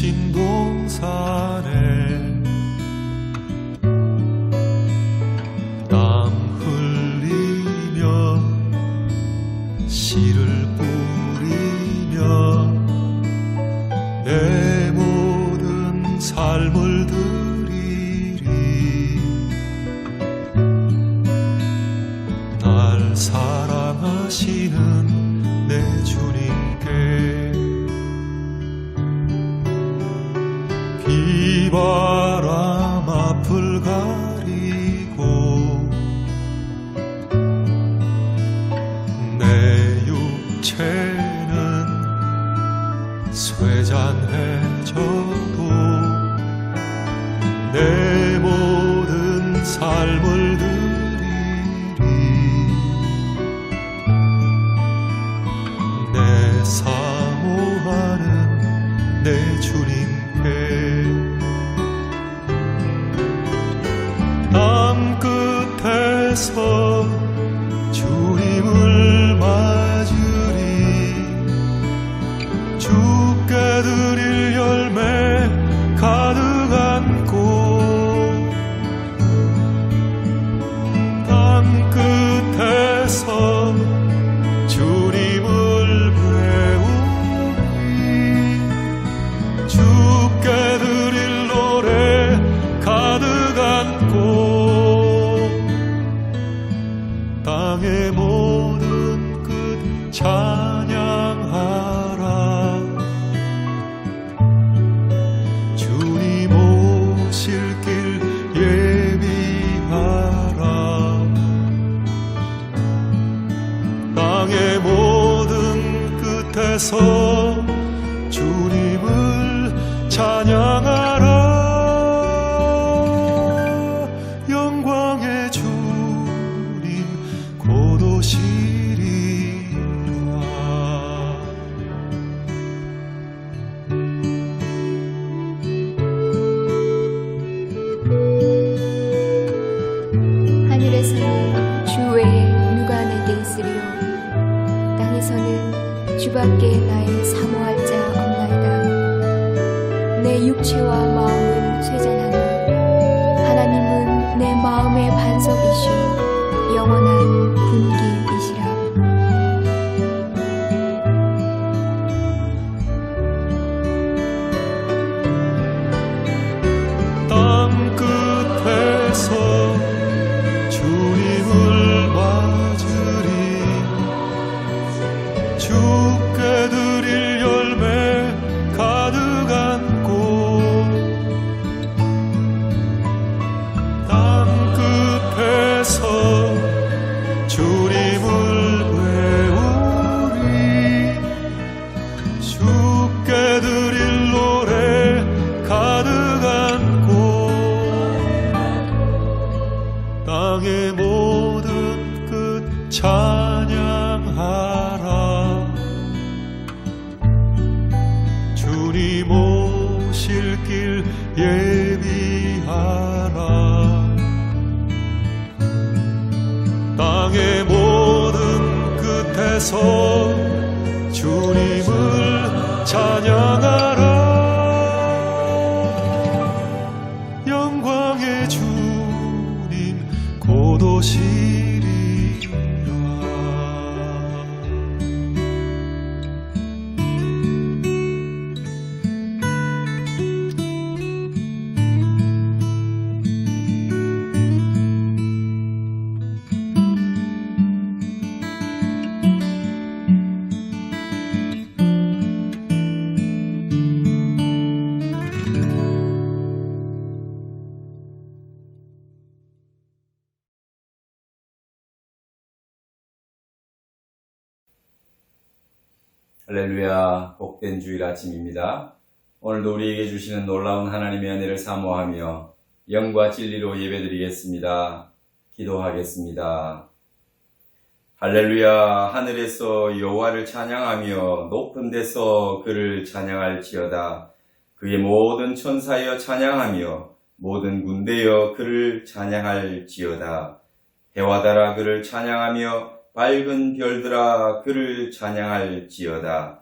신동산에 땀 흘리며 씨를 뿌리며 내 모든 삶을 드리리. 날 사랑하시는 내 주님께 비바람 앞을 가리고 내 육체는 쇠잔해져도 내 모든 삶을 드리리. 내 사모하는 내 주님께 땀 끝에서 주님을 맞으리. 주께 드릴 열매 가득 안고 땀 끝에서 주님을 배우리. 주께 드릴 노래 가득 안고 땅의 모든 끝 찬양하라. 주님 오실 길 예비하라. 땅의 모든 끝에서 주님을 찬양하라. 영광의 주님 곧 오시리라. 하늘에서는 주 외에 누가 내게 있으리요. 땅에서는 주밖에 나의 사모할 자 없나이다. 내 육체와 마음은 쇠잔하나 하나님은 내 마음의 반석이시요 영원한 분기이시라. 땅 끝에서 주님을 맞으리. 주께 드릴 열매 가득 안고 땅 끝에서 주님을 배우리. 주께 드릴 노래 가득 안고 땅의 모든 끝 찬양하라. 주님 오실 길 예비하라. 땅의 모든 끝에서 주님을 찬양하라. 영광의 주님 곧 오시리라. 할렐루야, 복된 주일 아침입니다. 오늘도 우리에게 주시는 놀라운 하나님의 은혜를 사모하며 영과 진리로 예배드리겠습니다. 기도하겠습니다. 할렐루야, 하늘에서 여호와를 찬양하며 높은 데서 그를 찬양할지어다. 그의 모든 천사여 찬양하며 모든 군대여 그를 찬양할지어다. 해와 달아 그를 찬양하며 밝은 별들아 그를 찬양할지어다.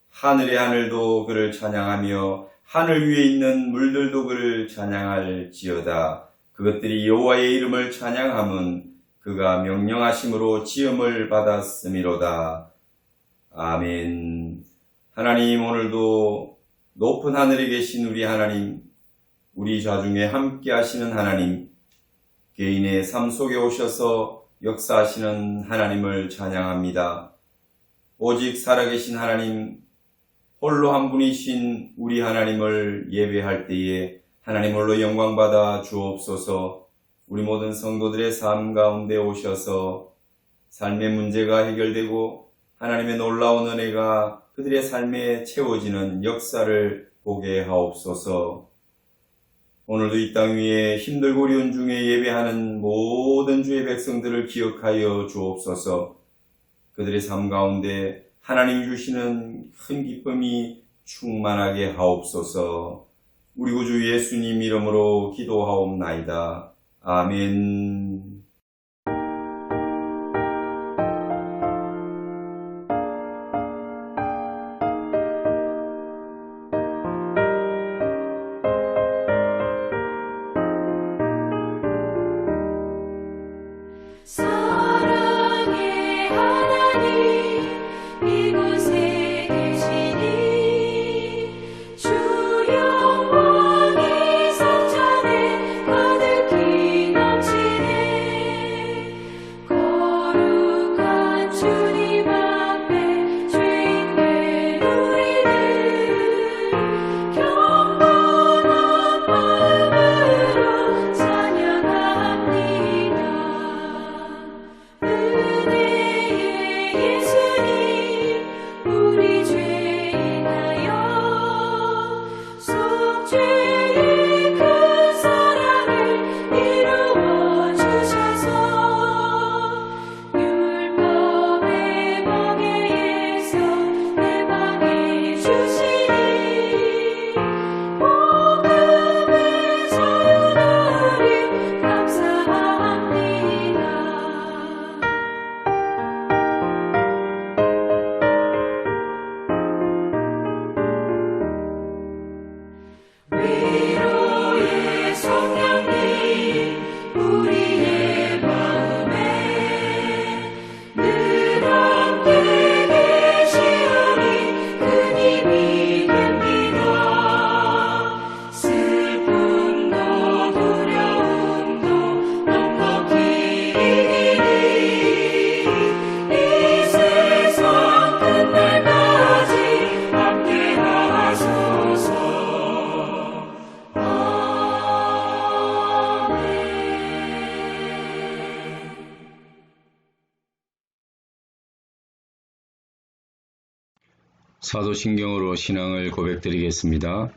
하늘의 하늘도 그를 찬양하며 하늘 위에 있는 물들도 그를 찬양할지어다. 그것들이 여호와의 이름을 찬양함은 그가 명령하심으로 지음을 받았음이로다. 아멘. 하나님, 오늘도 높은 하늘에 계신 우리 하나님, 우리 자중에 함께 하시는 하나님, 개인의 삶 속에 오셔서 역사하시는 하나님을 찬양합니다. 오직 살아계신 하나님, 홀로 한 분이신 우리 하나님을 예배할 때에 하나님 홀로 영광받아 주옵소서. 우리 모든 성도들의 삶 가운데 오셔서 삶의 문제가 해결되고 하나님의 놀라운 은혜가 그들의 삶에 채워지는 역사를 보게 하옵소서. 오늘도 이 땅 위에 힘들고 어려운 중에 예배하는 모든 주의 백성들을 기억하여 주옵소서. 그들의 삶 가운데 하나님 주시는 큰 기쁨이 충만하게 하옵소서. 우리 구주 예수님 이름으로 기도하옵나이다. 아멘. 사랑의 하나님 이곳에 계시니 주 영광이 성전에 가득히 넘치네. 거룩한 주님 앞에 죄인 된 우리들 경건한 마음으로 찬양합니다. 은혜의 예수님 우리 죄 인하여 속죄의 큰 사랑을 이루어 주셔서 율법의 방해에서 해방해 주시니 복음의 소유를 감사합니다. 위로의 성령님 우리의 마음에 늘 함께 계시오니 큰 힘이 됩니다. 슬픔도 두려움도 넉넉히 이기니 이 세상 끝날까지 함께 하소서. 사도신경으로 신앙을 고백드리겠습니다.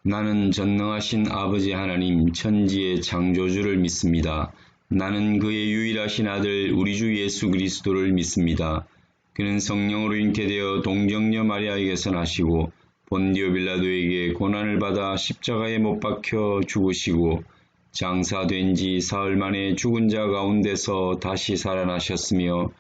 나는 전능하신 아버지 하나님 천지의 창조주를 믿습니다. 나는 그의 유일하신 아들 우리 주 예수 그리스도를 믿습니다. 그는 성령으로 잉태되어 동정녀 마리아에게서 나시고 본디오 빌라도에게 고난을 받아 십자가에 못 박혀 죽으시고 장사된 지 사흘 만에 죽은 자 가운데서 다시 살아나셨으며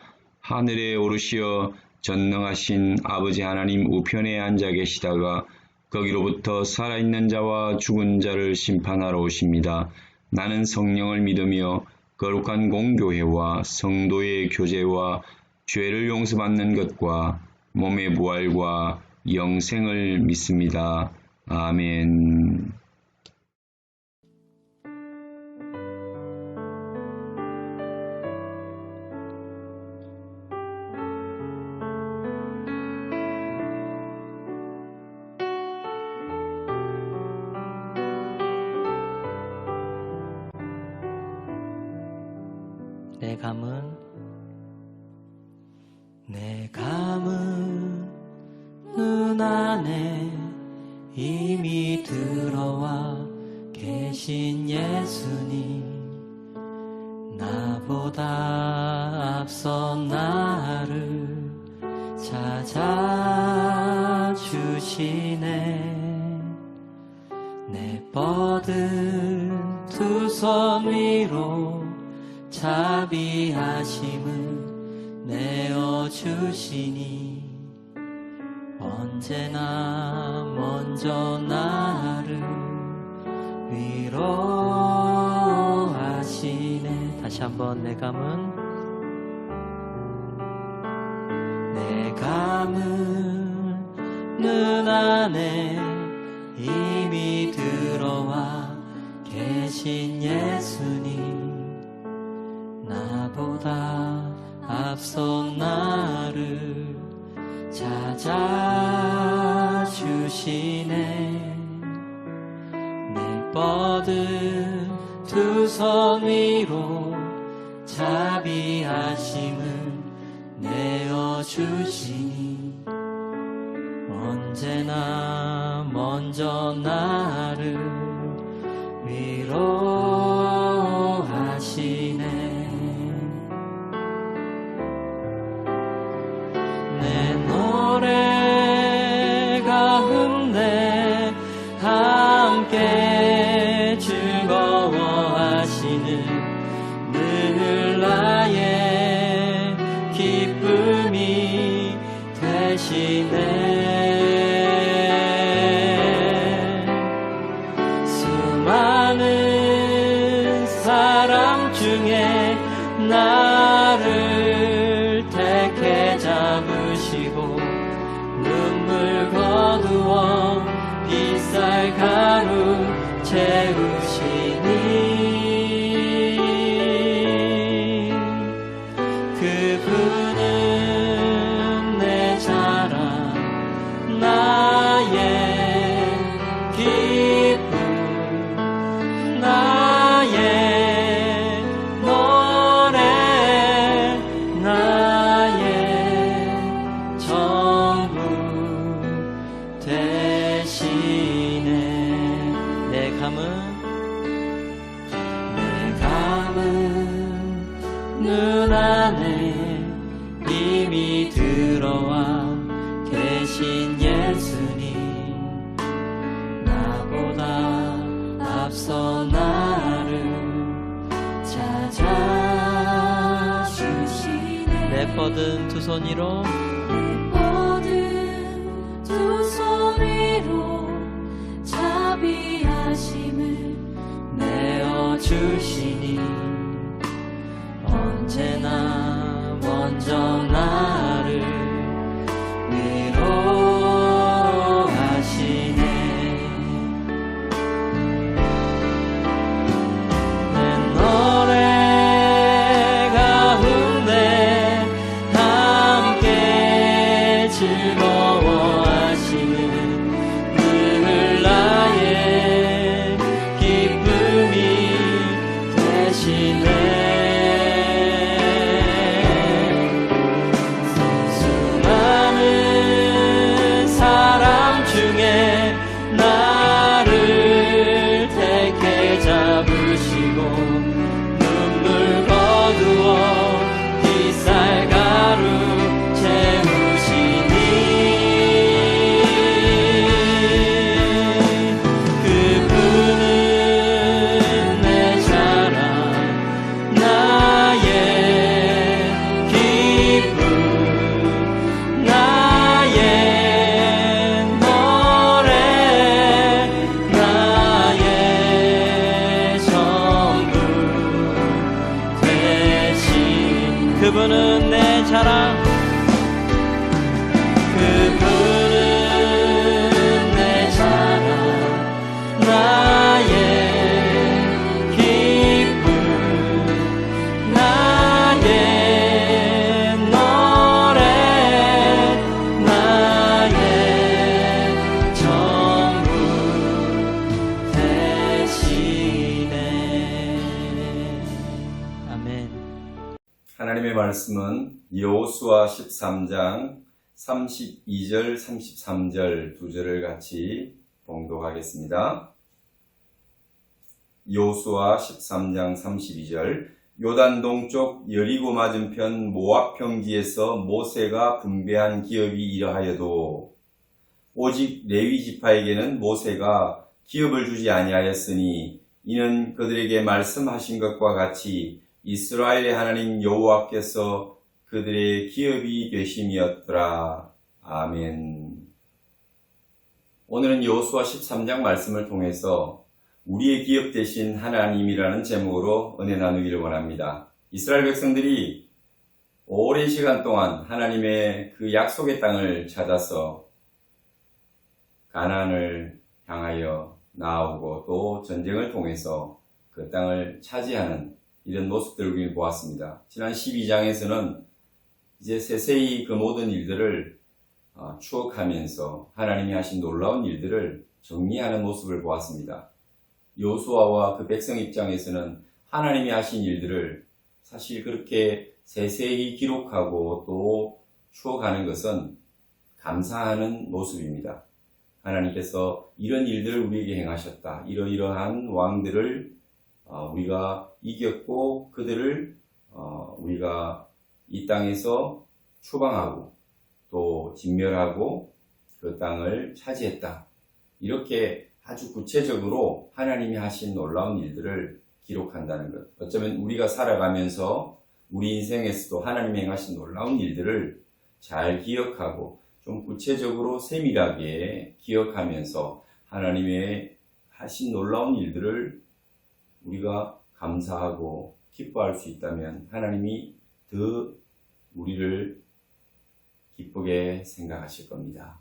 하늘에 오르시어 전능하신 아버지 하나님 우편에 앉아 계시다가 거기로부터 살아있는 자와 죽은 자를 심판하러 오십니다. 나는 성령을 믿으며 거룩한 공교회와 성도의 교제와 죄를 용서받는 것과 몸의 부활과 영생을 믿습니다. 아멘. 내 감은 눈 안에 이미 들어와 계신 예수님, 나보다 앞서 나를 찾아주시네. 내 뻗은 두 손 위로 자비하심을 내어주시니 언제나 먼저 나를 위로하시네. 다시 한번 내 감은 눈 안에 이미 들어와 계신 예수님, 나보다 앞서 나를 찾아주시네. 내 뻗은 두 손 위로 자비하심을 내어주시니 언제나 먼저 나를 위로하시네. 내 노래 가운데 함께 즐거워하시는 늘 나의 기쁨이 되시네. 수많은 사람 중에 나를 택해 잡으시고 눈물 거두어 빗살 가루 채우시니 그분은 내 자랑, 나의 기쁨, 나의 노래, 나의 전부 되시네. 내 감은 눈 안에 이미 들어와 계신 예수님, 나보다 앞서 나를 찾아주시네. 내 뻗은 두 손 위로 뻗은 두 손 위로 자비하심을 내어주시니 언제나 먼저 나를 위로하시네. 내 노래 가운데 함께 즐거워하시는 늘 나의 기쁨이 되시네. 수많은 사람 중에 나를 택해 잡으시고 눈물 거두어 빗살 가루 채우시니 그분은 내 자랑, 나의 기쁨, 나의 노래, 나의 전부 되신 그분은 내 자랑, 그분은 내 자랑, 나의 기쁨, 나의 노래, 나의 전부 되시네. 아멘. 하나님의 말씀은 여호수아 13장 32절 33절 두 절을 같이 봉독하겠습니다. 여호수아 13장 32절 요단 동쪽 여리고 맞은편 모압 평지에서 모세가 분배한 기업이 이러하여도 오직 레위 지파에게는 모세가 기업을 주지 아니하였으니 이는 그들에게 말씀하신 것과 같이 이스라엘의 하나님 여호와께서 그들의 기업이 되심이었더라. 아멘. 오늘은 여호수아 13장 말씀을 통해서 우리의 기업 되신 하나님이라는 제목으로 은혜 나누기를 원합니다. 이스라엘 백성들이 오랜 시간 동안 하나님의 그 약속의 땅을 찾아서 가나안을 향하여 나아오고 또 전쟁을 통해서 그 땅을 차지하는 이런 모습들을 우리 보았습니다. 지난 12장에서는 이제 세세히 그 모든 일들을 추억하면서 하나님이 하신 놀라운 일들을 정리하는 모습을 보았습니다. 여호수아와 그 백성 입장에서는 하나님이 하신 일들을 사실 그렇게 세세히 기록하고 또 추억하는 것은 감사하는 모습입니다. 하나님께서 이런 일들을 우리에게 행하셨다. 이러이러한 왕들을 우리가 이겼고 그들을 우리가 이 땅에서 추방하고 또 진멸하고 그 땅을 차지했다. 이렇게 아주 구체적으로 하나님이 하신 놀라운 일들을 기록한다는 것. 어쩌면 우리가 살아가면서 우리 인생에서도 하나님이 행하신 놀라운 일들을 잘 기억하고 좀 구체적으로 세밀하게 기억하면서 하나님의 하신 놀라운 일들을 우리가 감사하고 기뻐할 수 있다면 하나님이 더 우리를 기쁘게 생각하실 겁니다.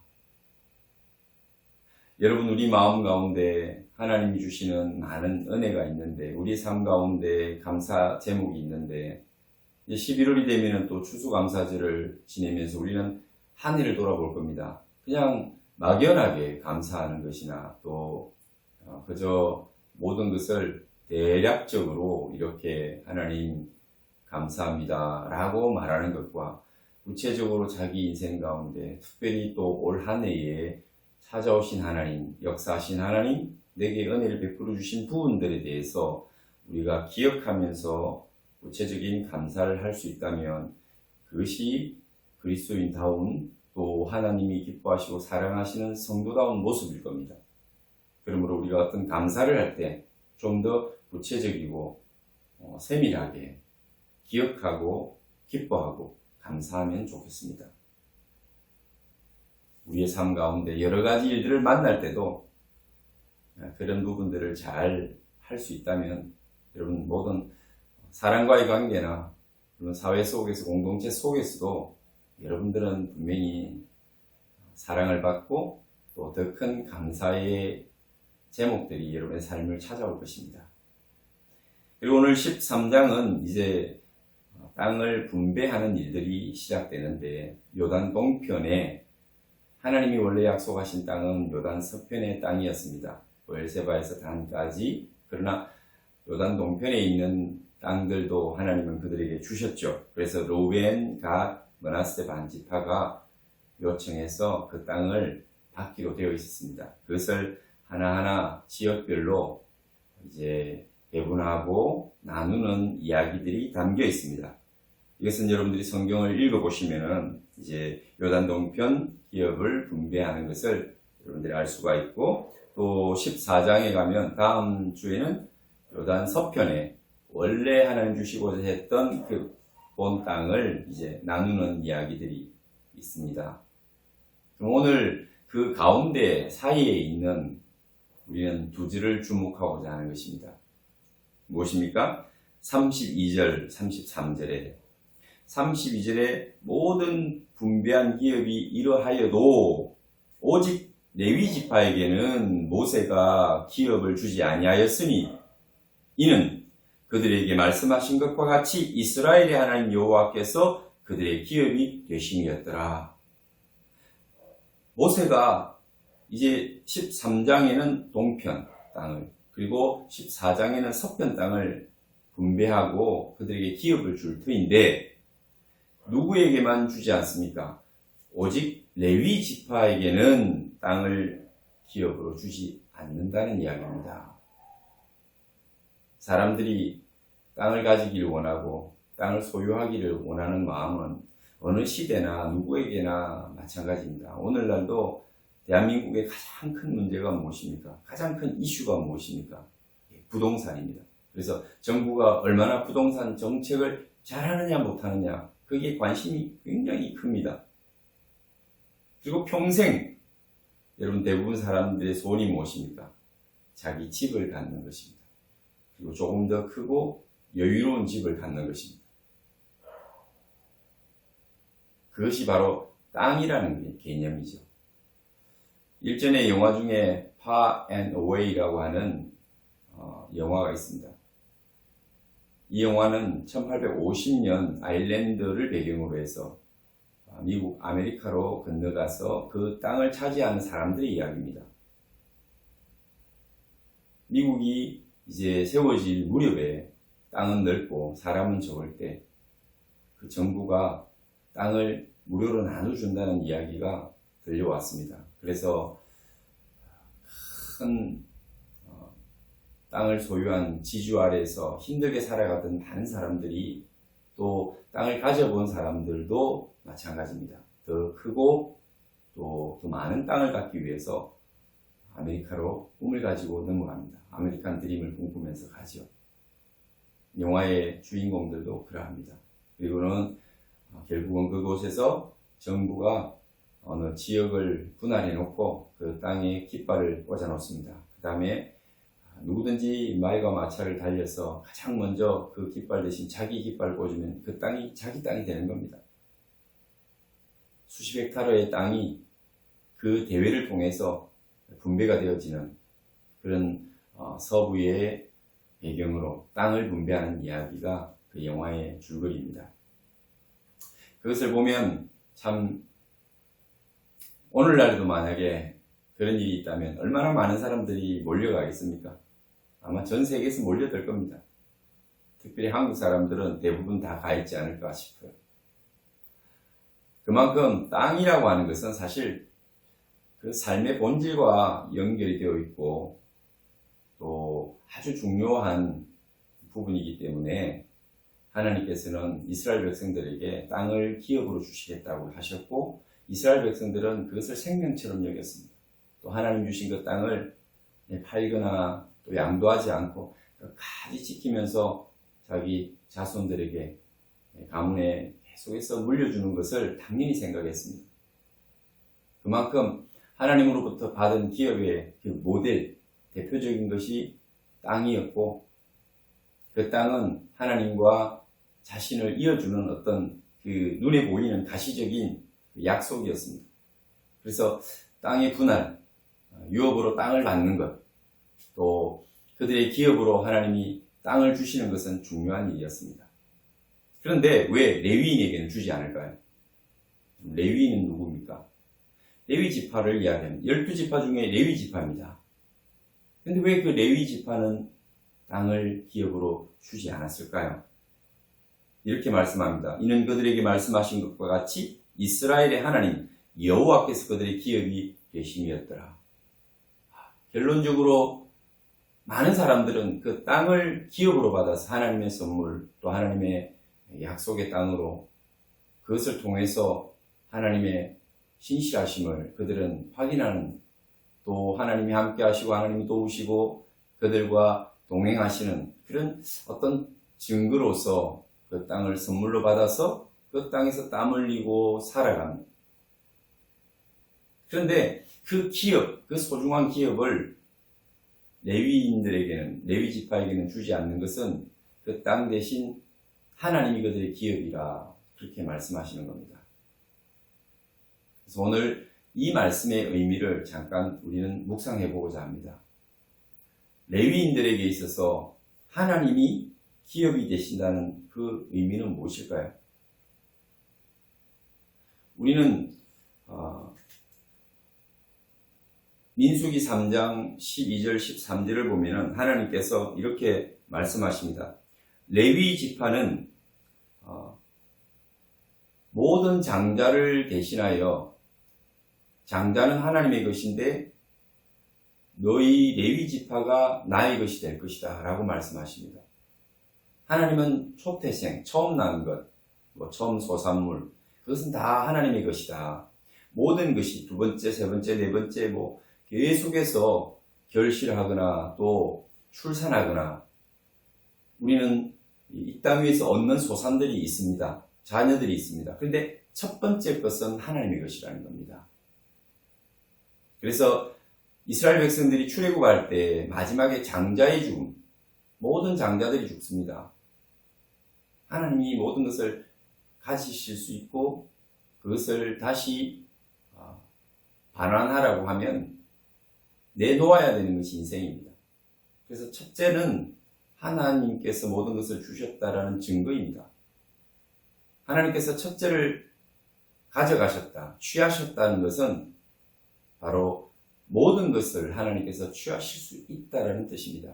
여러분, 우리 마음 가운데 하나님이 주시는 많은 은혜가 있는데 우리 삶 가운데 감사 제목이 있는데 11월이 되면 또 추수감사절을 지내면서 우리는 한 해를 돌아볼 겁니다. 그냥 막연하게 감사하는 것이나 또 그저 모든 것을 대략적으로 이렇게 하나님 감사합니다 라고 말하는 것과 구체적으로 자기 인생 가운데 특별히 또 올 한 해에 찾아오신 하나님, 역사하신 하나님, 내게 은혜를 베풀어 주신 부분들에 대해서 우리가 기억하면서 구체적인 감사를 할 수 있다면 그것이 그리스도인다운 또 하나님이 기뻐하시고 사랑하시는 성도다운 모습일 겁니다. 그러므로 우리가 어떤 감사를 할 때 좀 더 구체적이고 세밀하게 기억하고 기뻐하고 감사하면 좋겠습니다. 우리의 삶 가운데 여러 가지 일들을 만날 때도 그런 부분들을 잘 할 수 있다면 여러분 모든 사람과의 관계나 물론 사회 속에서 공동체 속에서도 여러분들은 분명히 사랑을 받고 또 더 큰 감사의 제목들이 여러분의 삶을 찾아올 것입니다. 그리고 오늘 13장은 이제 땅을 분배하는 일들이 시작되는데 요단 동편에 하나님이 원래 약속하신 땅은 요단 서편의 땅이었습니다. 브엘세바에서 단까지. 그러나 요단 동편에 있는 땅들도 하나님은 그들에게 주셨죠. 그래서 로벤, 갓, 므낫세 반지파가 요청해서 그 땅을 받기로 되어 있었습니다. 그것을 하나하나 지역별로 이제 배분하고 나누는 이야기들이 담겨 있습니다. 이것은 여러분들이 성경을 읽어보시면은 이제 요단 동편 기업을 분배하는 것을 여러분들이 알 수가 있고 또 14장에 가면 다음 주에는 요단 서편에 원래 하나님 주시고자 했던 그 본 땅을 이제 나누는 이야기들이 있습니다. 그럼 오늘 그 가운데 사이에 있는 우리는 두 줄을 주목하고자 하는 것입니다. 무엇입니까? 32절, 33절에 32절에 모든 분배한 기업이 이러하여도 오직 레위 지파에게는 모세가 기업을 주지 아니하였으니 이는 그들에게 말씀하신 것과 같이 이스라엘의 하나님 여호와께서 그들의 기업이 되심이었더라. 모세가 이제 13장에는 동편 땅을 그리고 14장에는 서편 땅을 분배하고 그들에게 기업을 줄 터인데 누구에게만 주지 않습니까? 오직 레위 지파에게는 땅을 기업으로 주지 않는다는 이야기입니다. 사람들이 땅을 가지기를 원하고 땅을 소유하기를 원하는 마음은 어느 시대나 누구에게나 마찬가지입니다. 오늘날도 대한민국의 가장 큰 문제가 무엇입니까? 가장 큰 이슈가 무엇입니까? 부동산입니다. 그래서 정부가 얼마나 부동산 정책을 잘하느냐 못하느냐 거기에 관심이 굉장히 큽니다. 그리고 평생 여러분 대부분 사람들의 소원이 무엇입니까? 자기 집을 갖는 것입니다. 그리고 조금 더 크고 여유로운 집을 갖는 것입니다. 그것이 바로 땅이라는 개념이죠. 일전에 영화 중에 Far and Away라고 하는 영화가 있습니다. 이 영화는 1850년 아일랜드를 배경으로 해서 미국 아메리카로 건너가서 그 땅을 차지하는 사람들의 이야기입니다. 미국이 이제 세워질 무렵에 땅은 넓고 사람은 적을 때 그 정부가 땅을 무료로 나눠준다는 이야기가 들려왔습니다. 그래서 큰 땅을 소유한 지주 아래에서 힘들게 살아가던 많은 사람들이 또 땅을 가져본 사람들도 마찬가지입니다. 더 크고 또 더 많은 땅을 갖기 위해서 아메리카로 꿈을 가지고 넘어갑니다. 아메리칸 드림을 꿈꾸면서 가죠. 영화의 주인공들도 그러합니다. 그리고는 결국은 그곳에서 정부가 어느 지역을 분할해 놓고 그 땅에 깃발을 꽂아 놓습니다. 그 다음에 누구든지 말과 마차를 달려서 가장 먼저 그 깃발 대신 자기 깃발을 꽂으면 그 땅이 자기 땅이 되는 겁니다. 수십 헥타르의 땅이 그 대회를 통해서 분배가 되어지는 그런 서부의 배경으로 땅을 분배하는 이야기가 그 영화의 줄거리입니다. 그것을 보면 참 오늘날에도 만약에 그런 일이 있다면 얼마나 많은 사람들이 몰려가겠습니까? 아마 전 세계에서 몰려들 겁니다. 특별히 한국 사람들은 대부분 다 가 있지 않을까 싶어요. 그만큼 땅이라고 하는 것은 사실 그 삶의 본질과 연결이 되어 있고 또 아주 중요한 부분이기 때문에 하나님께서는 이스라엘 백성들에게 땅을 기업으로 주시겠다고 하셨고 이스라엘 백성들은 그것을 생명처럼 여겼습니다. 또 하나님 주신 그 땅을 팔거나 또 양도하지 않고 끝까지 지키면서 자기 자손들에게 가문에 계속해서 물려주는 것을 당연히 생각했습니다. 그만큼 하나님으로부터 받은 기업의 그 모델, 대표적인 것이 땅이었고 그 땅은 하나님과 자신을 이어주는 어떤 그 눈에 보이는 가시적인 약속이었습니다. 그래서 땅의 분할, 유업으로 땅을 받는 것, 또 그들의 기업으로 하나님이 땅을 주시는 것은 중요한 일이었습니다. 그런데 왜 레위인에게는 주지 않을까요? 레위인은 누굽니까? 레위 지파를 이야기하는 12지파 중에 레위 지파입니다. 그런데 왜 그 레위 지파는 땅을 기업으로 주지 않았을까요? 이렇게 말씀합니다. 이는 그들에게 말씀하신 것과 같이 이스라엘의 하나님 여호와께서 그들의 기업이 되심이었더라. 결론적으로 많은 사람들은 그 땅을 기업으로 받아서 하나님의 선물 또 하나님의 약속의 땅으로 그것을 통해서 하나님의 신실하심을 그들은 확인하는 또 하나님이 함께 하시고 하나님이 도우시고 그들과 동행하시는 그런 어떤 증거로서 그 땅을 선물로 받아서 그 땅에서 땀 흘리고 살아갑니다. 그런데 그 기업, 그 소중한 기업을 레위인들에게는, 레위 지파에게는 주지 않는 것은 그 땅 대신 하나님이 그들의 기업이라 그렇게 말씀하시는 겁니다. 그래서 오늘 이 말씀의 의미를 잠깐 우리는 묵상해 보고자 합니다. 레위인들에게 있어서 하나님이 기업이 되신다는 그 의미는 무엇일까요? 우리는 민수기 3장 12절 13절을 보면 하나님께서 이렇게 말씀하십니다. 레위 지파는 모든 장자를 대신하여 장자는 하나님의 것인데 너희 레위 지파가 나의 것이 될 것이다 라고 말씀하십니다. 하나님은 초태생, 처음 난 것, 처음 소산물 그것은 다 하나님의 것이다. 모든 것이 두 번째, 세 번째, 네 번째 계속해서 결실하거나 또 출산하거나 우리는 이 땅 위에서 얻는 소산들이 있습니다. 자녀들이 있습니다. 그런데 첫 번째 것은 하나님의 것이라는 겁니다. 그래서 이스라엘 백성들이 출애굽할 때 마지막에 장자의 죽음, 모든 장자들이 죽습니다. 하나님이 모든 것을 가지실 수 있고 그것을 다시 반환하라고 하면 내놓아야 되는 것이 인생입니다. 그래서 첫째는 하나님께서 모든 것을 주셨다라는 증거입니다. 하나님께서 첫째를 가져가셨다, 취하셨다는 것은 바로 모든 것을 하나님께서 취하실 수 있다라는 뜻입니다.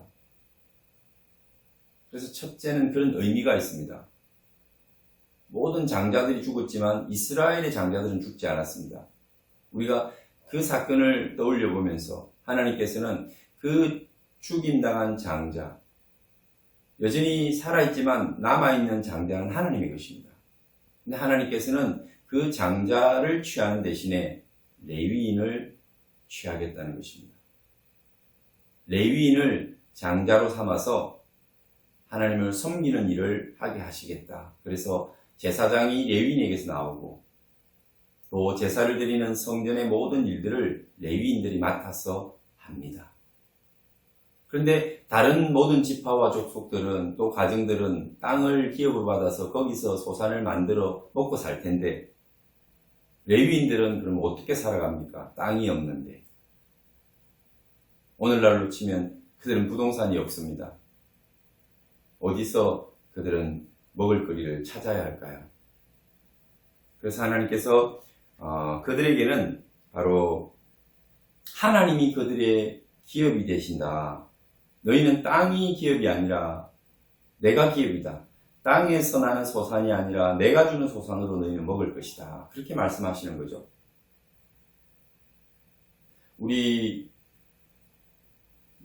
그래서 첫째는 그런 의미가 있습니다. 모든 장자들이 죽었지만 이스라엘의 장자들은 죽지 않았습니다. 우리가 그 사건을 떠올려 보면서 하나님께서는 그 죽임당한 장자, 여전히 살아있지만 남아있는 장자는 하나님의 것입니다. 근데 하나님께서는 그 장자를 취하는 대신에 레위인을 취하겠다는 것입니다. 레위인을 장자로 삼아서 하나님을 섬기는 일을 하게 하시겠다. 그래서 제사장이 레위인에게서 나오고 또 제사를 드리는 성전의 모든 일들을 레위인들이 맡아서 합니다. 그런데 다른 모든 지파와 족속들은 또 가정들은 땅을 기업으로 받아서 거기서 소산을 만들어 먹고 살 텐데 레위인들은 그럼 어떻게 살아갑니까? 땅이 없는데. 오늘날로 치면 그들은 부동산이 없습니다. 어디서 그들은 먹을 거리를 찾아야 할까요? 그래서 하나님께서 그들에게는 바로 하나님이 그들의 기업이 되신다. 너희는 땅이 기업이 아니라 내가 기업이다. 땅에서 나는 소산이 아니라 내가 주는 소산으로 너희는 먹을 것이다. 그렇게 말씀하시는 거죠. 우리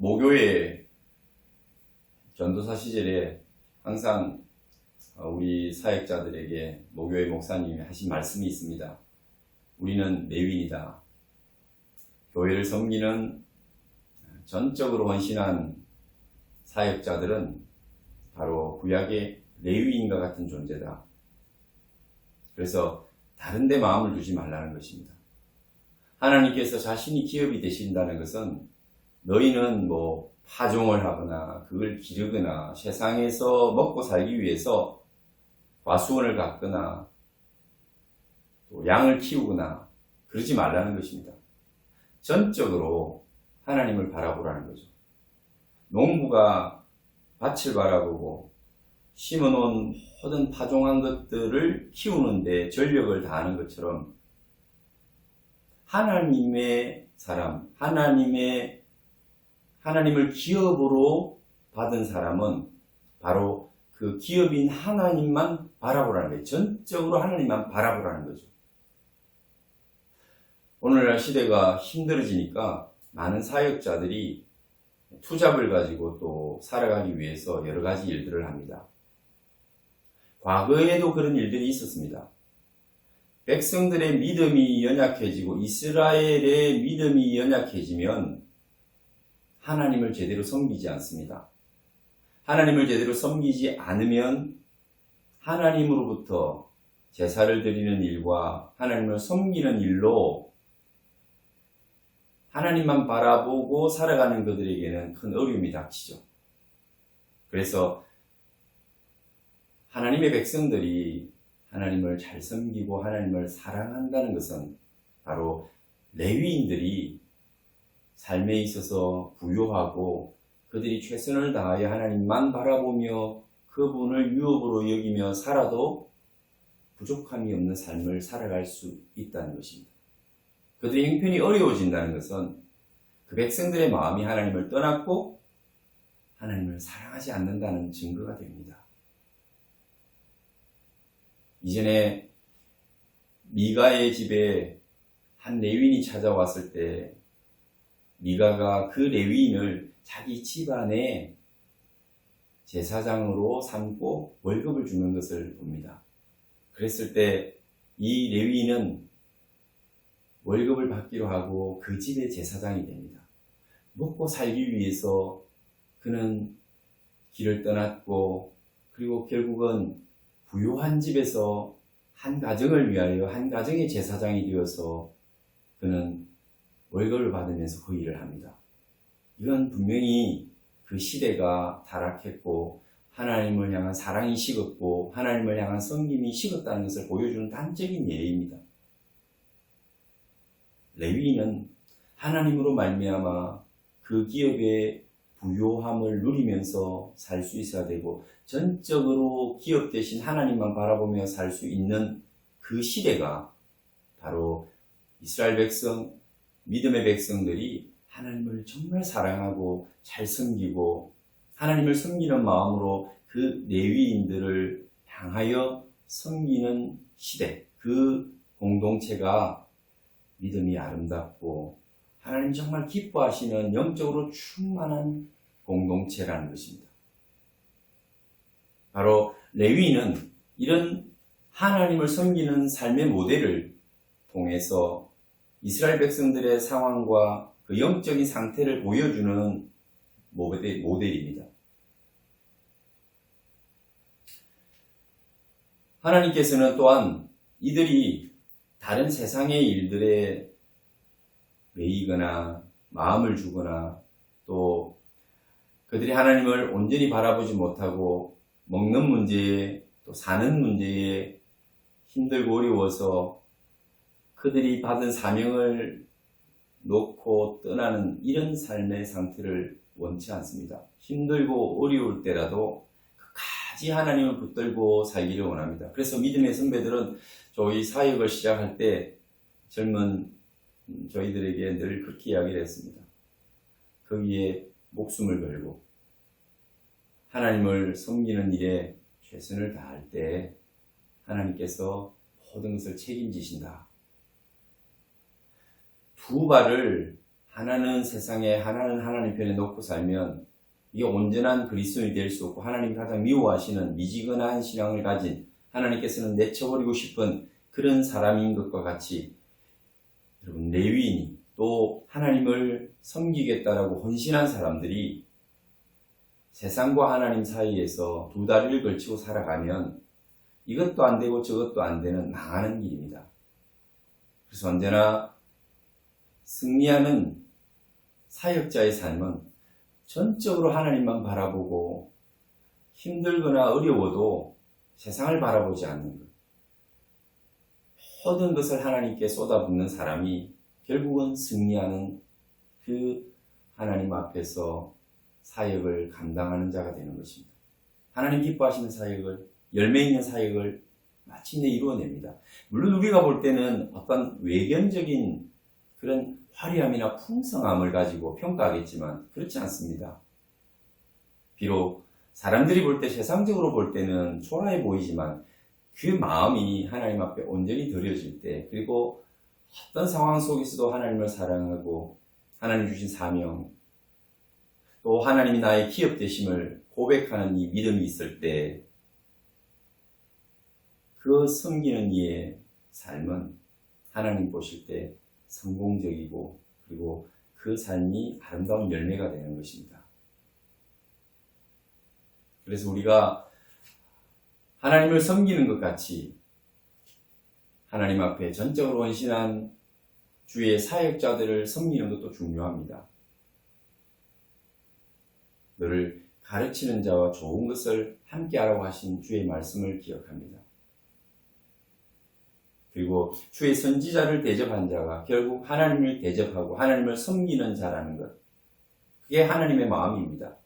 모교회 전도사 시절에 항상 우리 사역자들에게 모교회 목사님이 하신 말씀이 있습니다. 우리는 레위인이다. 교회를 섬기는 전적으로 헌신한 사역자들은 바로 구약의 레위인과 같은 존재다. 그래서 다른 데 마음을 두지 말라는 것입니다. 하나님께서 자신이 기업이 되신다는 것은 너희는 파종을 하거나 그걸 기르거나 세상에서 먹고 살기 위해서 과수원을 갖거나 또 양을 키우거나 그러지 말라는 것입니다. 전적으로 하나님을 바라보라는 거죠. 농부가 밭을 바라보고 심어놓은 모든 파종한 것들을 키우는데 전력을 다하는 것처럼 하나님의 사람, 하나님을 기업으로 받은 사람은 바로 그 기업인 하나님만 바라보라는 거예요. 전적으로 하나님만 바라보라는 거죠. 오늘날 시대가 힘들어지니까 많은 사역자들이 투잡을 가지고 또 살아가기 위해서 여러 가지 일들을 합니다. 과거에도 그런 일들이 있었습니다. 백성들의 믿음이 연약해지고 이스라엘의 믿음이 연약해지면 하나님을 제대로 섬기지 않습니다. 하나님을 제대로 섬기지 않으면 하나님으로부터 제사를 드리는 일과 하나님을 섬기는 일로 하나님만 바라보고 살아가는 그들에게는 큰 어려움이 닥치죠. 그래서 하나님의 백성들이 하나님을 잘 섬기고 하나님을 사랑한다는 것은 바로 레위인들이 삶에 있어서 부요하고 그들이 최선을 다하여 하나님만 바라보며 그분을 유업으로 여기며 살아도 부족함이 없는 삶을 살아갈 수 있다는 것입니다. 그들의 형편이 어려워진다는 것은 그 백성들의 마음이 하나님을 떠났고 하나님을 사랑하지 않는다는 증거가 됩니다. 이전에 미가의 집에 한 레위인이 찾아왔을 때 미가가 그 레위인을 자기 집안의 제사장으로 삼고 월급을 주는 것을 봅니다. 그랬을 때 이 레위인은 월급을 받기로 하고 그 집의 제사장이 됩니다. 먹고 살기 위해서 그는 길을 떠났고 그리고 결국은 부요한 집에서 한 가정을 위하여 한 가정의 제사장이 되어서 그는 월급을 받으면서 그 일을 합니다. 이건 분명히 그 시대가 타락했고 하나님을 향한 사랑이 식었고 하나님을 향한 섬김이 식었다는 것을 보여주는 단적인 예입니다. 레위인은 하나님으로 말미암아 그 기업의 부요함을 누리면서 살 수 있어야 되고 전적으로 기업 대신 하나님만 바라보며 살 수 있는 그 시대가 바로 이스라엘 백성, 믿음의 백성들이 하나님을 정말 사랑하고 잘 섬기고 하나님을 섬기는 마음으로 그 레위인들을 향하여 섬기는 시대, 그 공동체가 믿음이 아름답고 하나님 정말 기뻐하시는 영적으로 충만한 공동체라는 것입니다. 바로 레위인은 이런 하나님을 섬기는 삶의 모델을 통해서 이스라엘 백성들의 상황과 그 영적인 상태를 보여주는 모델입니다. 하나님께서는 또한 이들이 다른 세상의 일들에 매이거나 마음을 주거나 또 그들이 하나님을 온전히 바라보지 못하고 먹는 문제에 또 사는 문제에 힘들고 어려워서 그들이 받은 사명을 놓고 떠나는 이런 삶의 상태를 원치 않습니다. 힘들고 어려울 때라도 끝까지 하나님을 붙들고 살기를 원합니다. 그래서 믿음의 선배들은 저희 사역을 시작할 때 젊은 저희들에게 늘 그렇게 이야기를 했습니다. 거기에 목숨을 걸고 하나님을 섬기는 일에 최선을 다할 때 하나님께서 모든 것을 책임지신다. 두 발을 하나는 세상에 하나는 하나님 편에 놓고 살면 이게 온전한 그리스도인이 될 수 없고 하나님이 가장 미워하시는 미지근한 신앙을 가진 하나님께서는 내쳐버리고 싶은 그런 사람인 것과 같이 여러분 레위인이 또 하나님을 섬기겠다라고 헌신한 사람들이 세상과 하나님 사이에서 두 다리를 걸치고 살아가면 이것도 안 되고 저것도 안 되는 망하는 길입니다. 그래서 언제나 승리하는 사역자의 삶은 전적으로 하나님만 바라보고 힘들거나 어려워도 세상을 바라보지 않는 것. 모든 것을 하나님께 쏟아붓는 사람이 결국은 승리하는 그 하나님 앞에서 사역을 감당하는 자가 되는 것입니다. 하나님 기뻐하시는 사역을, 열매 있는 사역을 마침내 이루어냅니다. 물론 우리가 볼 때는 어떤 외견적인 그런 화려함이나 풍성함을 가지고 평가하겠지만 그렇지 않습니다. 비록 사람들이 볼 때 세상적으로 볼 때는 초라해 보이지만 그 마음이 하나님 앞에 온전히 드려질 때 그리고 어떤 상황 속에서도 하나님을 사랑하고 하나님 주신 사명 또 하나님이 나의 기업 되심을 고백하는 이 믿음이 있을 때 그 섬기는 이의 삶은 하나님 보실 때 성공적이고 그리고 그 삶이 아름다운 열매가 되는 것입니다. 그래서 우리가 하나님을 섬기는 것 같이 하나님 앞에 전적으로 헌신한 주의 사역자들을 섬기는 것도 중요합니다. 너를 가르치는 자와 좋은 것을 함께하라고 하신 주의 말씀을 기억합니다. 그리고 주의 선지자를 대접한 자가 결국 하나님을 대접하고 하나님을 섬기는 자라는 것. 그게 하나님의 마음입니다.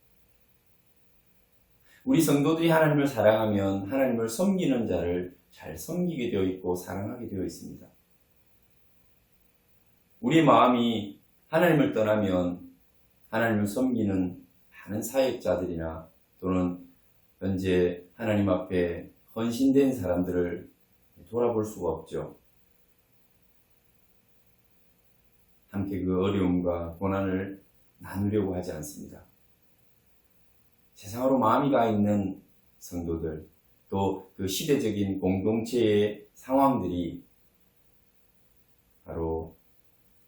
우리 성도들이 하나님을 사랑하면 하나님을 섬기는 자를 잘 섬기게 되어 있고 사랑하게 되어 있습니다. 우리 마음이 하나님을 떠나면 하나님을 섬기는 많은 사역자들이나 또는 현재 하나님 앞에 헌신된 사람들을 돌아볼 수가 없죠. 함께 그 어려움과 고난을 나누려고 하지 않습니다. 세상으로 마음이 가 있는 성도들, 또 그 시대적인 공동체의 상황들이 바로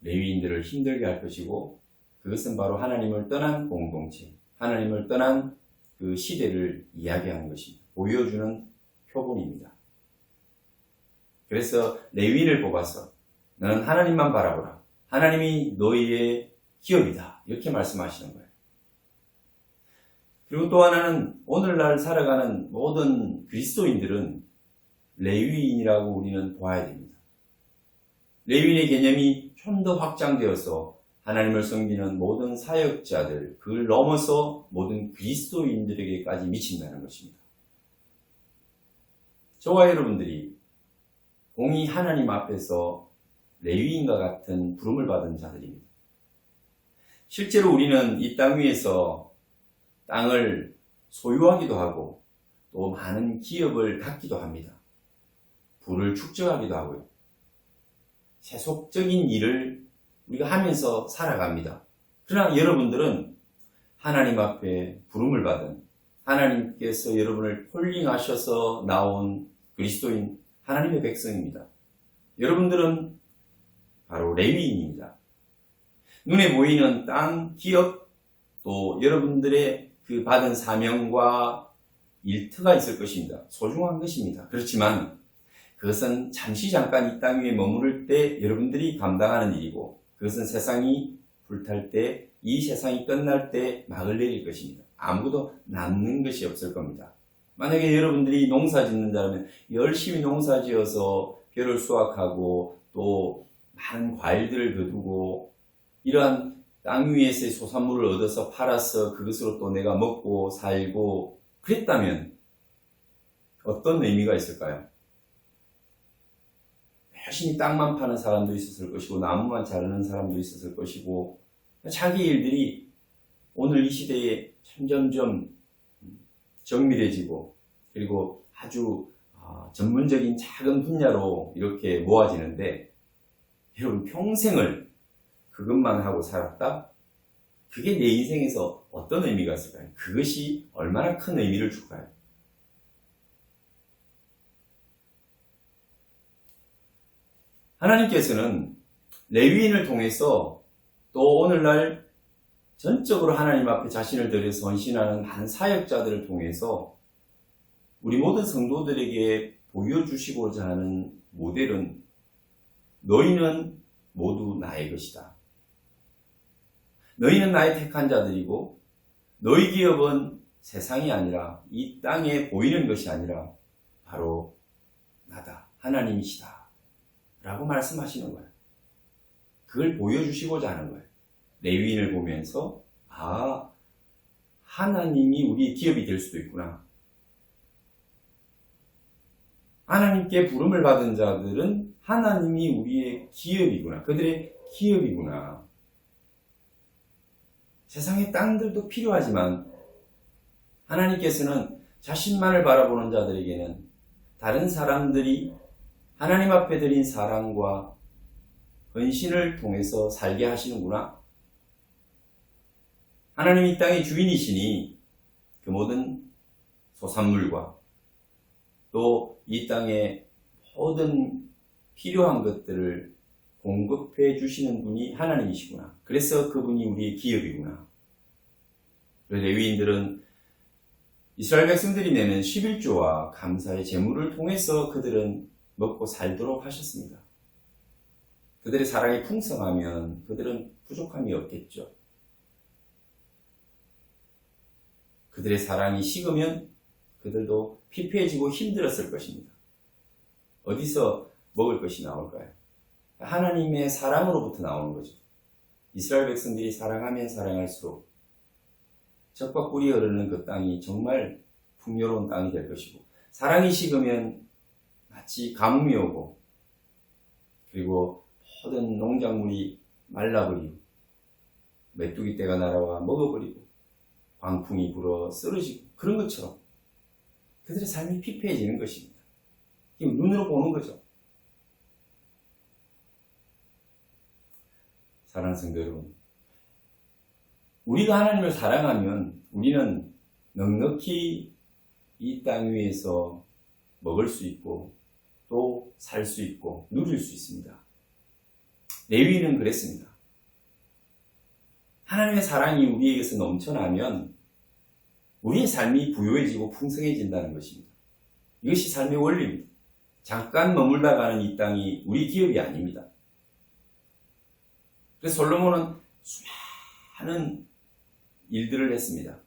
레위인들을 힘들게 할 것이고 그것은 바로 하나님을 떠난 공동체, 하나님을 떠난 그 시대를 이야기하는 것입니다. 보여주는 표본입니다. 그래서 레위인을 뽑아서 너는 하나님만 바라보라. 하나님이 너희의 기업이다. 이렇게 말씀하시는 거예요. 그리고 또 하나는 오늘날 살아가는 모든 그리스도인들은 레위인이라고 우리는 보아야 됩니다. 레위인의 개념이 좀 더 확장되어서 하나님을 섬기는 모든 사역자들, 그걸 넘어서 모든 그리스도인들에게까지 미친다는 것입니다. 저와 여러분들이 공의 하나님 앞에서 레위인과 같은 부름을 받은 자들입니다. 실제로 우리는 이 땅 위에서 땅을 소유하기도 하고 또 많은 기업을 갖기도 합니다. 부를 축적하기도 하고요. 세속적인 일을 우리가 하면서 살아갑니다. 그러나 여러분들은 하나님 앞에 부름을 받은 하나님께서 여러분을 콜링하셔서 나온 그리스도인 하나님의 백성입니다. 여러분들은 바로 레위인입니다. 눈에 보이는 땅, 기업, 또 여러분들의 그 받은 사명과 일터가 있을 것입니다. 소중한 것입니다. 그렇지만 그것은 잠시 잠깐 이 땅 위에 머무를 때 여러분들이 감당하는 일이고 그것은 세상이 불탈 때, 이 세상이 끝날 때 막을 내릴 것입니다. 아무도 남는 것이 없을 겁니다. 만약에 여러분들이 농사 짓는 자라면 열심히 농사 지어서 벼를 수확하고 또 많은 과일들을 거두고 이러한 땅 위에서의 소산물을 얻어서 팔아서 그것으로 또 내가 먹고 살고 그랬다면 어떤 의미가 있을까요? 열심히 땅만 파는 사람도 있었을 것이고 나무만 자르는 사람도 있었을 것이고 자기 일들이 오늘 이 시대에 점점점 정밀해지고 그리고 아주 전문적인 작은 분야로 이렇게 모아지는데 여러분 평생을 그것만 하고 살았다? 그게 내 인생에서 어떤 의미가 있을까요? 그것이 얼마나 큰 의미를 줄까요? 하나님께서는 레위인을 통해서 또 오늘날 전적으로 하나님 앞에 자신을 들여서 헌신하는 많은 사역자들을 통해서 우리 모든 성도들에게 보여주시고자 하는 모델은 너희는 모두 나의 것이다. 너희는 나의 택한 자들이고 너희 기업은 세상이 아니라 이 땅에 보이는 것이 아니라 바로 나다. 하나님이시다. 라고 말씀하시는 거예요. 그걸 보여주시고자 하는 거예요. 레위인을 보면서 하나님이 우리의 기업이 될 수도 있구나. 하나님께 부름을 받은 자들은 하나님이 우리의 기업이구나. 그들의 기업이구나. 세상의 땅들도 필요하지만 하나님께서는 자신만을 바라보는 자들에게는 다른 사람들이 하나님 앞에 드린 사랑과 헌신을 통해서 살게 하시는구나. 하나님이 이 땅의 주인이시니 그 모든 소산물과 또 이 땅의 모든 필요한 것들을 공급해 주시는 분이 하나님이시구나. 그래서 그분이 우리의 기업이구나. 레위인들은 이스라엘 백성들이 내는 11조와 감사의 제물을 통해서 그들은 먹고 살도록 하셨습니다. 그들의 사랑이 풍성하면 그들은 부족함이 없겠죠. 그들의 사랑이 식으면 그들도 피폐해지고 힘들었을 것입니다. 어디서 먹을 것이 나올까요? 하나님의 사랑으로부터 나오는 거죠. 이스라엘 백성들이 사랑하면 사랑할수록 젖과 꿀이 흐르는 그 땅이 정말 풍요로운 땅이 될 것이고 사랑이 식으면 마치 가뭄이 오고 그리고 모든 농작물이 말라버리고 메뚜기 떼가 날아와 먹어버리고 광풍이 불어 쓰러지고 그런 것처럼 그들의 삶이 피폐해지는 것입니다. 이게 눈으로 보는 거죠. 사랑하는 성도 여러분, 우리가 하나님을 사랑하면 우리는 넉넉히 이 땅 위에서 먹을 수 있고 또 살 수 있고 누릴 수 있습니다. 레위인은 그랬습니다. 하나님의 사랑이 우리에게서 넘쳐나면 우리의 삶이 부유해지고 풍성해진다는 것입니다. 이것이 삶의 원리입니다. 잠깐 머물다 가는 이 땅이 우리 기업이 아닙니다. 그래서 솔로몬은 수많은 일들을 했습니다.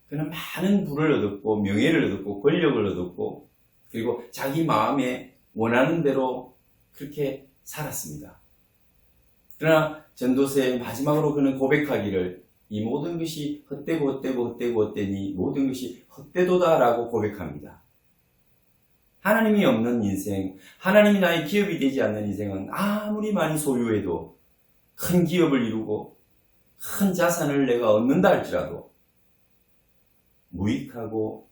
그는 많은 부를 얻었고 명예를 얻었고 권력을 얻었고 그리고 자기 마음에 원하는 대로 그렇게 살았습니다. 그러나 전도서의 마지막으로 그는 고백하기를 이 모든 것이 헛되니 모든 것이 헛되도다라고 고백합니다. 하나님이 없는 인생, 하나님이 나의 기업이 되지 않는 인생은 아무리 많이 소유해도 큰 기업을 이루고 큰 자산을 내가 얻는다 할지라도 무익하고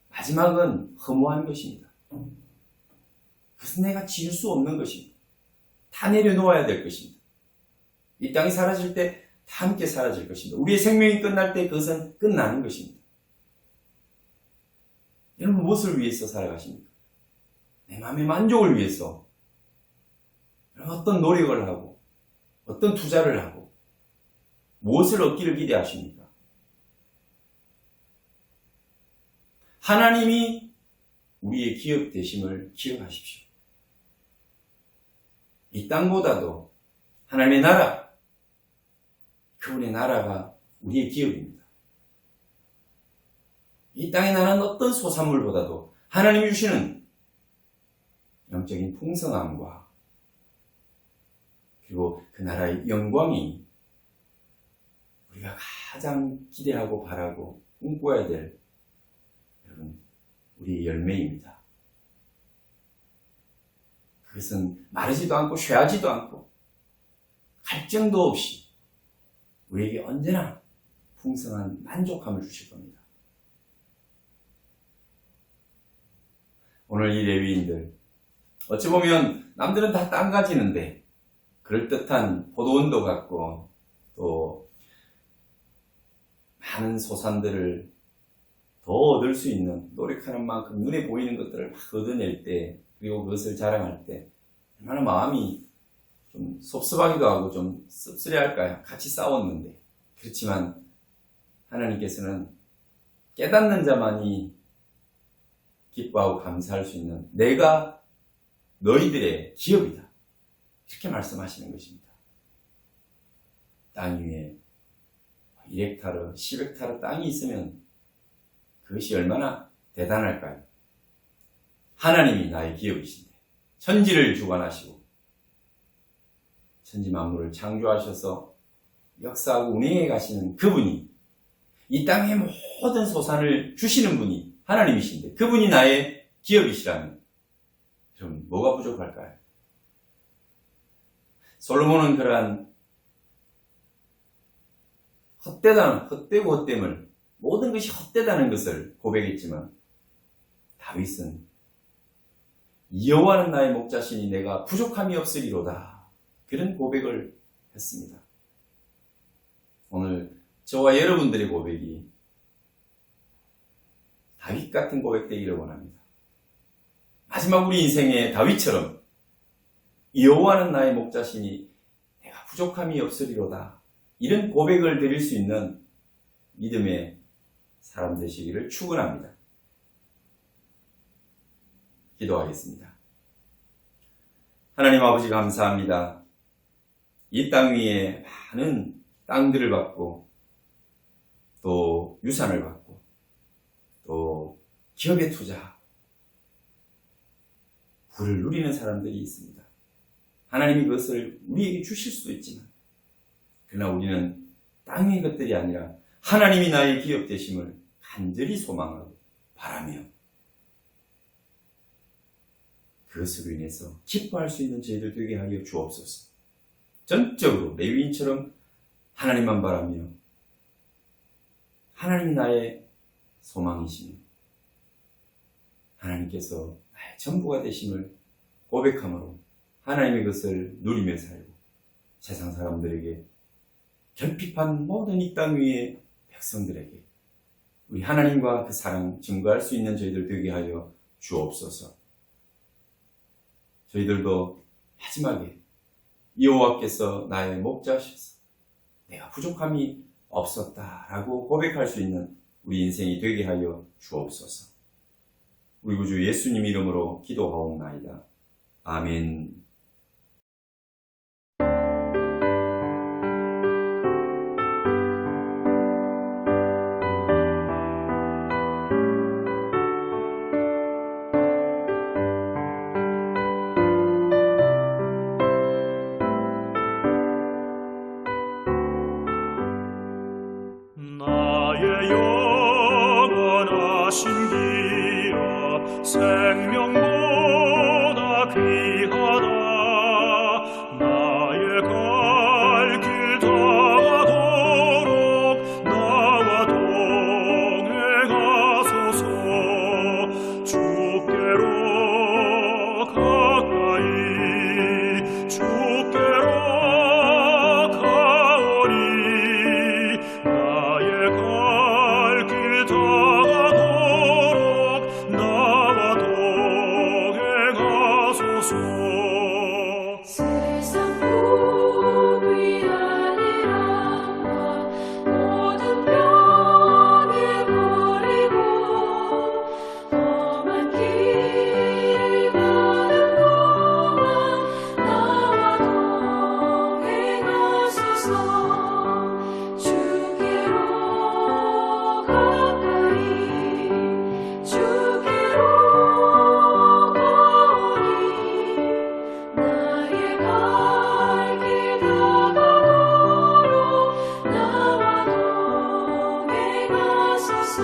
마지막은 허무한 것입니다. 그것은 내가 지을 수 없는 것입니다. 다 내려놓아야 될 것입니다. 이 땅이 사라질 때 다 함께 사라질 것입니다. 우리의 생명이 끝날 때 그것은 끝나는 것입니다. 여러분 무엇을 위해서 살아가십니까? 내 마음의 만족을 위해서 어떤 노력을 하고 어떤 투자를 하고 무엇을 얻기를 기대하십니까? 하나님이 우리의 기업 되심을 기억하십시오. 이 땅보다도 하나님의 나라, 그분의 나라가 우리의 기업입니다. 이 땅에 나는 어떤 소산물보다도 하나님이 주시는 영적인 풍성함과 그리고 그 나라의 영광이 우리가 가장 기대하고 바라고 꿈꿔야 될 여러분 우리의 열매입니다. 그것은 마르지도 않고 쇠하지도 않고 갈증도 없이 우리에게 언제나 풍성한 만족함을 주실 겁니다. 오늘 이 레위인들 어찌 보면 남들은 다 땅 가지는데 그럴듯한 포도원도 갖고 또 많은 소산들을 더 얻을 수 있는 노력하는 만큼 눈에 보이는 것들을 막 얻어낼 때 그리고 그것을 자랑할 때 얼마나 마음이 좀 섭섭하기도 하고 좀 씁쓸해할까요? 같이 싸웠는데. 그렇지만 하나님께서는 깨닫는 자만이 기뻐하고 감사할 수 있는 내가 너희들의 기업이다. 이렇게 말씀하시는 것입니다. 땅 위에 1헥타르, 10헥타르 땅이 있으면 그것이 얼마나 대단할까요? 하나님이 나의 기업이신데 천지를 주관하시고 천지 만물을 창조하셔서 역사하고 운행해 가시는 그분이 이 땅의 모든 소산을 주시는 분이 하나님이신데 그분이 나의 기업이시라면 그럼 뭐가 부족할까요? 솔로몬은 그러한 헛되고 헛됨을 모든 것이 헛되다는 것을 고백했지만 다윗은 여호와는 나의 목자시니 내가 부족함이 없으리로다. 그런 고백을 했습니다. 오늘 저와 여러분들의 고백이 다윗 같은 고백 되기를 원합니다. 마지막 우리 인생의 다윗처럼 여호와는 나의 목자시니 내가 부족함이 없으리로다. 이런 고백을 드릴 수 있는 믿음의 사람 되시기를 축원합니다. 기도하겠습니다. 하나님 아버지 감사합니다. 이 땅 위에 많은 땅들을 받고 또 유산을 받고 또 기업에 투자 부를 누리는 사람들이 있습니다. 하나님이 그것을 우리에게 주실 수도 있지만 그러나 우리는 땅 위의 것들이 아니라 하나님이 나의 기업 되심을 간절히 소망하고 바라며 그것으로 인해서 기뻐할 수 있는 저희들 되게 하여 주옵소서. 전적으로 레위인처럼 하나님만 바라며 하나님이 나의 소망이시며 하나님께서 나의 전부가 되심을 고백함으로 하나님의 것을 누리며 살고 세상 사람들에게 결핍한 모든 이 땅 위의 백성들에게 우리 하나님과 그 사랑 증거할 수 있는 저희들 되게 하여 주옵소서. 저희들도 마지막에 여호와께서 나의 목자셔서 내가 부족함이 없었다라고 고백할 수 있는 우리 인생이 되게 하여 주옵소서. 우리 구주 예수님 이름으로 기도하옵나이다. 아멘. 신기라 생명보다 귀하다 나의 갈 길 다가도록 나와 동행하소서 주께로 가까이 주께로 가오니 나의 갈 길 다가도록 나와 동행하소서 세상 복이 아니라 모든 병에 버리고 험한 길 가는 동안 나와 동행하소서 주께로 가까이 주께로 가오니 나의 갈 길 다가도록 나와 동행하소서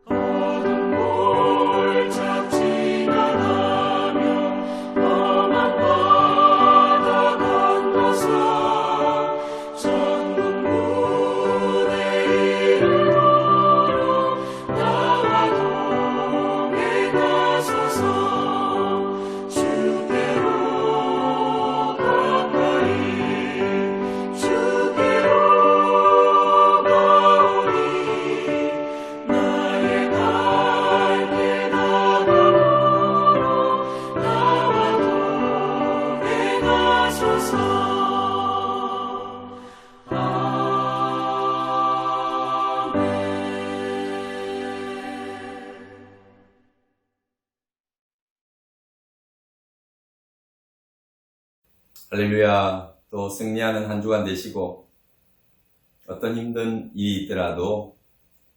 어둠 몰짝 지나가며 험한 바다 건너서 전국 무대에 이르도록 나와 동행하소서 주께로 가까이 주께로 가오니 나의 갈 길 다가도록 나와 동행하소서 할렐루야. 또 승리하는 한 주간 되시고 어떤 힘든 일이 있더라도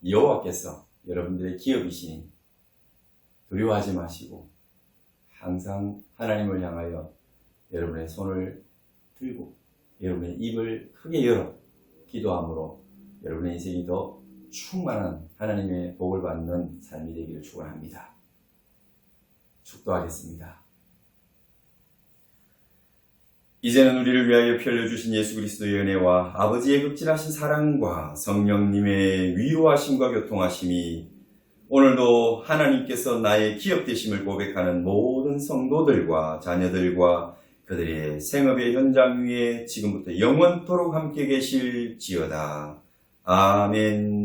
여호와께서 여러분들의 기업이시니 두려워하지 마시고 항상 하나님을 향하여 여러분의 손을 들고 여러분의 입을 크게 열어 기도함으로 여러분의 인생이 더 충만한 하나님의 복을 받는 삶이 되기를 축원합니다. 축도하겠습니다. 이제는 우리를 위하여 피 흘려주신 예수 그리스도의 은혜와 아버지의 극진하신 사랑과 성령님의 위로하심과 교통하심이 오늘도 하나님께서 나의 기업 되심을 고백하는 모든 성도들과 자녀들과 그들의 생업의 현장 위에 지금부터 영원토록 함께 계실지어다. 아멘.